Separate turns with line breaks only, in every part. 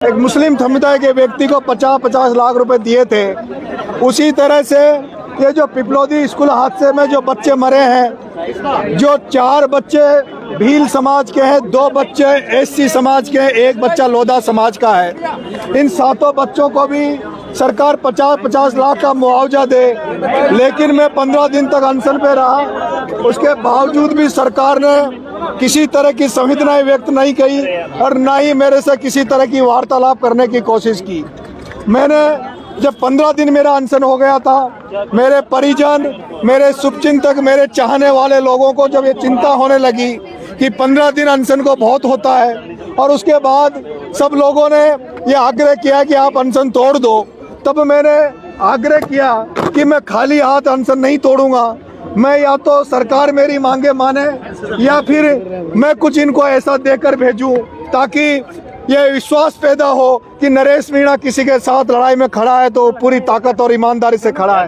एक मुस्लिम समुदाय के व्यक्ति को 50-50 लाख रुपए दिए थे। उसी तरह से ये जो पिपलोदी स्कूल हादसे में जो बच्चे मरे हैं, जो 4 बच्चे भील समाज के हैं, 2 बच्चे एससी समाज के हैं, 1 बच्चा लोधा समाज का है। इन 7 बच्चों को भी सरकार 50-50 लाख का मुआवजा दे, लेकिन मैं 15 दिन तक अनशन पे रहा। उसके बावजूद भी सरकार ने किसी तरह की संवेदनाएं व्यक्त नहीं की और ना ही मेरे से किसी तरह की वार्तालाप करने की कोशिश की। मैंने जब 15 दिन मेरा अनशन हो गया था, मेरे परिजन, मेरे शुभचिंतक, मेरे चाहने वाले लोगों को जब ये चिंता होने लगी कि 15 दिन अनशन को बहुत होता है, और उसके बाद सब लोगों ने ये आग्रह किया कि आप अनशन तोड़ दो, तब मैंने आग्रह किया कि मैं खाली हाथ अनशन नहीं तोड़ूंगा। मैं या तो सरकार मेरी मांगे माने या फिर मैं कुछ इनको ऐसा देकर भेजूं ताकि ये विश्वास पैदा हो कि नरेश मीणा किसी के साथ लड़ाई में खड़ा है तो पूरी ताकत और ईमानदारी से खड़ा है।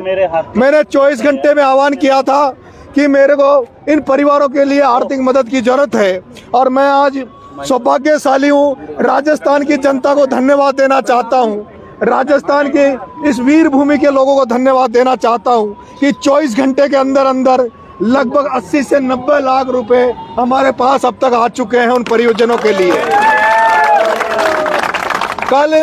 मैंने 24 घंटे में आह्वान किया था कि मेरे को इन परिवारों के लिए आर्थिक मदद की जरूरत है, और मैं आज सौभाग्यशाली हूँ। राजस्थान की जनता को धन्यवाद देना चाहता हूँ, राजस्थान के इस वीर भूमि के लोगों को धन्यवाद देना चाहता हूँ कि 24 घंटे के अंदर अंदर लगभग 80 से 90 लाख रुपए हमारे पास अब तक आ चुके हैं उन परियोजनों के लिए। कल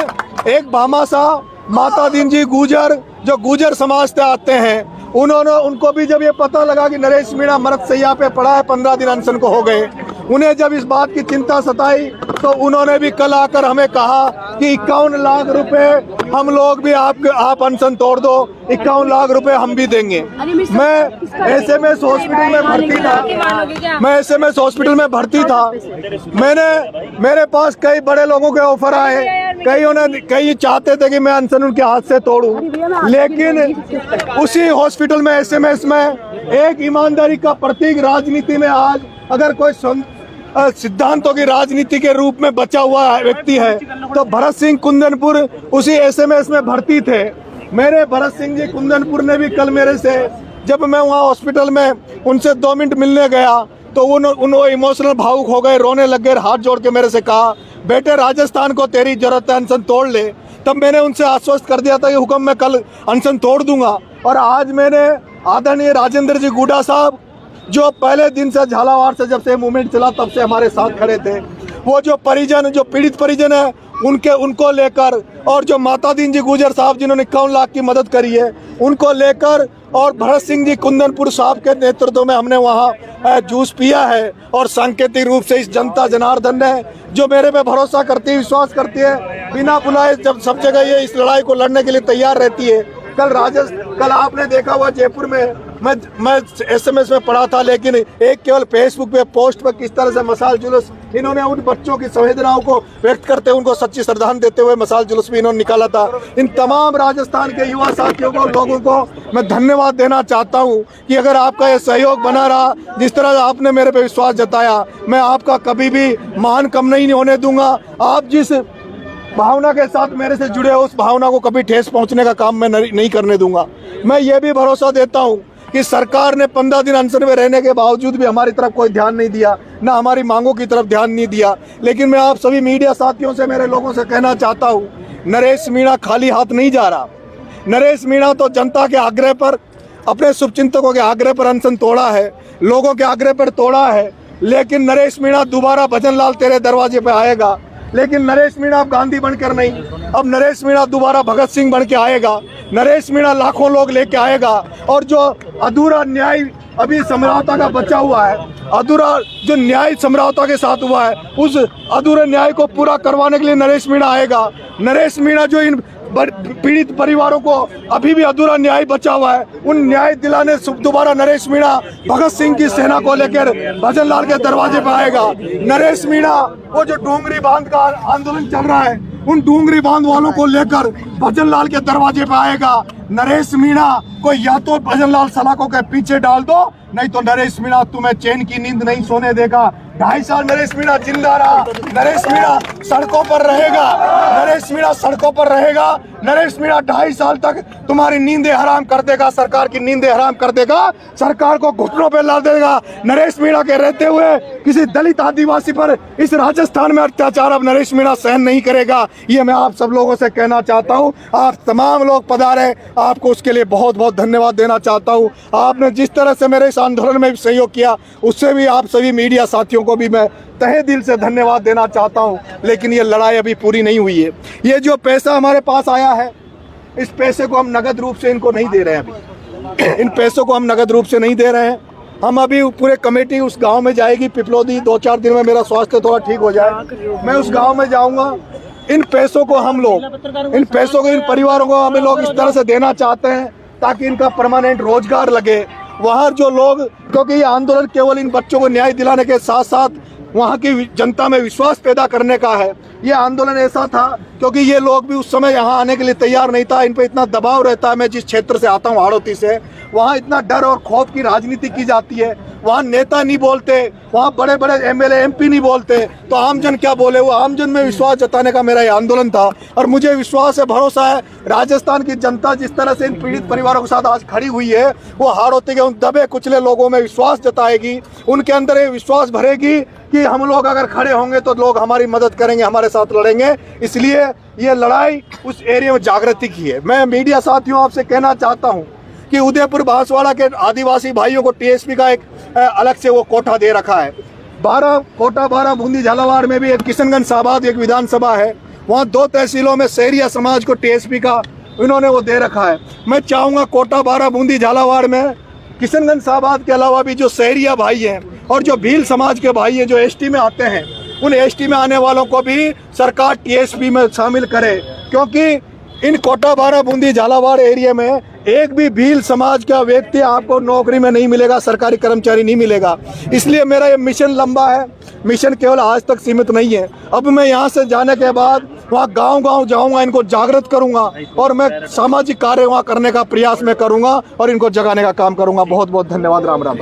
एक भामाशाह माता दीन जी गुजर, जो गुजर समाज से आते हैं, उनको भी जब ये पता लगा कि नरेश मीणा मृत शैया पे पड़ा है, 15 दिन अनशन को हो गए, उन्हें जब इस बात की चिंता सताई तो उन्होंने भी कल आकर हमें कहा कि 51 लाख रुपए हम लोग भी आप अनशन तोड़ दो, 51 लाख रुपए हम भी देंगे। मैं एसएमएस हॉस्पिटल में भर्ती था। मेरे पास कई बड़े लोगों के ऑफर आए, कई चाहते थे कि मैं अनशन उनके हाथ से तोड़ूं, लेकिन उसी हॉस्पिटल में एसएमएस में एक ईमानदारी का प्रतीक राजनीति में आज अगर कोई सिद्धांतों की राजनीति के रूप में बचा हुआ व्यक्ति है तो भरत सिंह कुंदनपुर उसी एसएमएस में भर्ती थे। मेरे भरत सिंह जी कुंदनपुर ने भी कल मेरे से, जब मैं वहाँ हॉस्पिटल में उनसे 2 मिनट मिलने गया तो उन इमोशनल भावुक हो गए, रोने लग गए, हाथ जोड़ के मेरे से कहा, बेटे राजस्थान को तेरी जरूरत है, अनशन तोड़ ले। तब मैंने उनसे आश्वस्त कर दिया था कि हुक्म मैं कल अनशन तोड़ दूंगा। और आज मैंने आदरणीय राजेंद्र जी गुडा साहब, जो पहले दिन से झालावाड़ से जब से मूवमेंट चला तब से हमारे साथ खड़े थे, वो जो पीड़ित परिजन है उनको लेकर, और जो माता दीन जी गुजर साहब जिन्होंने 51 लाख की मदद करी है उनको लेकर, और भरत सिंह जी कुंदनपुर साहब के नेतृत्व में हमने वहाँ जूस पिया है। और सांकेतिक रूप से इस जनता जनार्दन ने जो मेरे पे भरोसा करती है, विश्वास करती है, बिना बुलाए जब सब जगह ये इस लड़ाई को लड़ने के लिए तैयार रहती है। कल आपने देखा हुआ जयपुर में मैं एसएमएस में पढ़ा था, लेकिन एक केवल फेसबुक पे पोस्ट पर किस तरह से मशाल जुलूस इन्होंने उन बच्चों की संवेदनाओं को व्यक्त करते हुए उनको सच्ची श्रद्धांजलि देते हुए मशाल जुलूस भी इन्होंने निकाला था। इन तमाम राजस्थान के युवा साथियों को, लोगों को मैं धन्यवाद देना चाहता हूं कि अगर आपका ये सहयोग बना रहा, जिस तरह आपने मेरे पे विश्वास जताया, मैं आपका कभी भी मान कम नहीं होने दूंगा। आप जिस भावना के साथ मेरे से जुड़े हो, उस भावना को कभी ठेस पहुंचने का काम मैं नहीं करने दूंगा। मैं ये भी भरोसा देता हूं कि सरकार ने 15 दिन अनशन में रहने के बावजूद भी हमारी तरफ कोई ध्यान नहीं दिया, ना हमारी मांगों की तरफ ध्यान नहीं दिया। लेकिन मैं आप सभी मीडिया साथियों से, मेरे लोगों से कहना चाहता हूं, नरेश मीणा खाली हाथ नहीं जा रहा। नरेश मीणा तो जनता के आग्रह पर, अपने शुभचिंतकों के आग्रह पर अनशन तोड़ा है, लोगों के आग्रह पर तोड़ा है। लेकिन नरेश मीणा दोबारा भजन लाल तेरे दरवाजे पे आएगा, लेकिन नरेश मीणा अब गांधी बनकर नहीं, अब नरेश मीणा दोबारा भगत सिंह बन के आएगा। नरेश मीणा लाखों लोग लेके आएगा, और जो अधूरा न्याय अभी समझौता का बचा हुआ है, अधूरा जो न्याय समझौता के साथ हुआ है, उस अधूरे न्याय को पूरा करवाने के लिए नरेश मीणा आएगा। नरेश मीणा जो इन पीड़ित परिवारों को अभी भी अधूरा न्याय बचा हुआ है, उन न्याय दिलाने दोबारा नरेश मीणा भगत सिंह की सेना को लेकर भजन लाल के दरवाजे पर आएगा। नरेश मीणा वो जो डूंगरी बांध का आंदोलन चल रहा है, उन डूंगरी बांध वालों को लेकर भजन लाल के दरवाजे पे आएगा। नरेश मीणा को या तो भजन लाल सलाखों के पीछे डाल दो, नहीं तो नरेश मीणा तुम्हें चैन की नींद नहीं सोने देगा। 2.5 साल नरेश मीणा जिंदा रहा, नरेश मीणा सड़कों पर रहेगा, नरेश मीणा सड़कों पर रहेगा, नरेश मीणा 2.5 साल तक तुम्हारी नींदें हराम कर देगा, सरकार की नींदें हराम कर देगा, सरकार को घुटनों पे ला देगा। नरेश मीणा के रहते हुए किसी दलित आदिवासी पर इस राजस्थान में अत्याचार अब नरेश मीणा सहन नहीं करेगा। ये मैं आप सब लोगों से कहना चाहता हूँ। आप तमाम लोग पधारे, आपको उसके लिए बहुत बहुत धन्यवाद देना चाहता हूँ। आपने जिस तरह से मेरे इस आंदोलन में सहयोग किया, उससे भी आप सभी मीडिया साथियों को भी मैं तहे दिल से धन्यवाद देना चाहता हूँ। लेकिन ये लड़ाई अभी पूरी नहीं हुई है। ये जो पैसा हमारे पास आया है, इस पैसे को हम नगद रूप से इनको नहीं दे रहे हैं। अभी इन पैसों को हम नगद रूप से नहीं दे रहे हैं। हम अभी पूरे कमेटी उस गांव में जाएगी, पिपलोदी। 2-4 दिन में मेरा स्वास्थ्य थोड़ा ठीक हो जाए, मैं उस गांव में जाऊंगा। इन पैसों को हम लोग, इन पैसों को इन परिवारों को हम लोग इस तरह से देना चाहते हैं ताकि इनका परमानेंट रोजगार लगे। वहाँ जो लोग, क्योंकि ये आंदोलन केवल इन बच्चों को न्याय दिलाने के साथ साथ वहाँ की जनता में विश्वास पैदा करने का है। ये आंदोलन ऐसा था क्योंकि ये लोग भी उस समय यहाँ आने के लिए तैयार नहीं था। इन पे इतना दबाव रहता है। मैं जिस क्षेत्र से आता हूँ, हाड़ौती से, वहाँ इतना डर और खौफ की राजनीति की जाती है। वहाँ नेता नहीं बोलते, वहाँ बड़े बड़े एमएलए एमपी नहीं बोलते, तो आमजन क्या बोले। वो आमजन में विश्वास जताने का मेरा ये आंदोलन था। और मुझे विश्वास है, भरोसा है, राजस्थान की जनता जिस तरह से इन पीड़ित परिवारों के साथ आज खड़ी हुई है, वो हाड़ौती के उन दबे कुचले लोगों में विश्वास जताएगी। उनके अंदर ये विश्वास भरेगी कि हम लोग अगर खड़े होंगे तो लोग हमारी मदद करेंगे, हमारे साथ लड़ेंगे। इसलिए ये लड़ाई उस एरिया में जागृति की है। मैं मीडिया साथियों आपसे कहना चाहता हूँ कि उदयपुर बांसवाड़ा के आदिवासी भाइयों को टीएसपी का एक अलग से वो कोटा दे रखा है। 12 बूंदी झालावाड़ में भी एक किशनगंज साबाद एक विधानसभा है, वहाँ 2 तहसीलों में शहरिया समाज को टीएसपी का इन्होंने वो दे रखा है। मैं चाहूँगा कोटा 12 बूंदी झालावाड़ में किशनगंज साबाद के अलावा भी जो शहरिया भाई हैं और जो भील समाज के भाई हैं जो एसटी में आते हैं, उन एसटी में आने वालों को भी सरकार टीएसपी में शामिल करे। क्योंकि इन कोटा 12 बूंदी झालावाड़ एरिया में एक भी भील समाज का व्यक्ति आपको नौकरी में नहीं मिलेगा, सरकारी कर्मचारी नहीं मिलेगा। इसलिए मेरा ये मिशन लंबा है, मिशन केवल आज तक सीमित नहीं है। अब मैं यहाँ से जाने के बाद वहाँ गांव-गांव जाऊँगा, इनको जागृत करूँगा और मैं सामाजिक कार्य वहाँ करने का प्रयास मैं करूँगा और इनको जगाने का काम करूँगा। बहुत बहुत धन्यवाद। राम राम।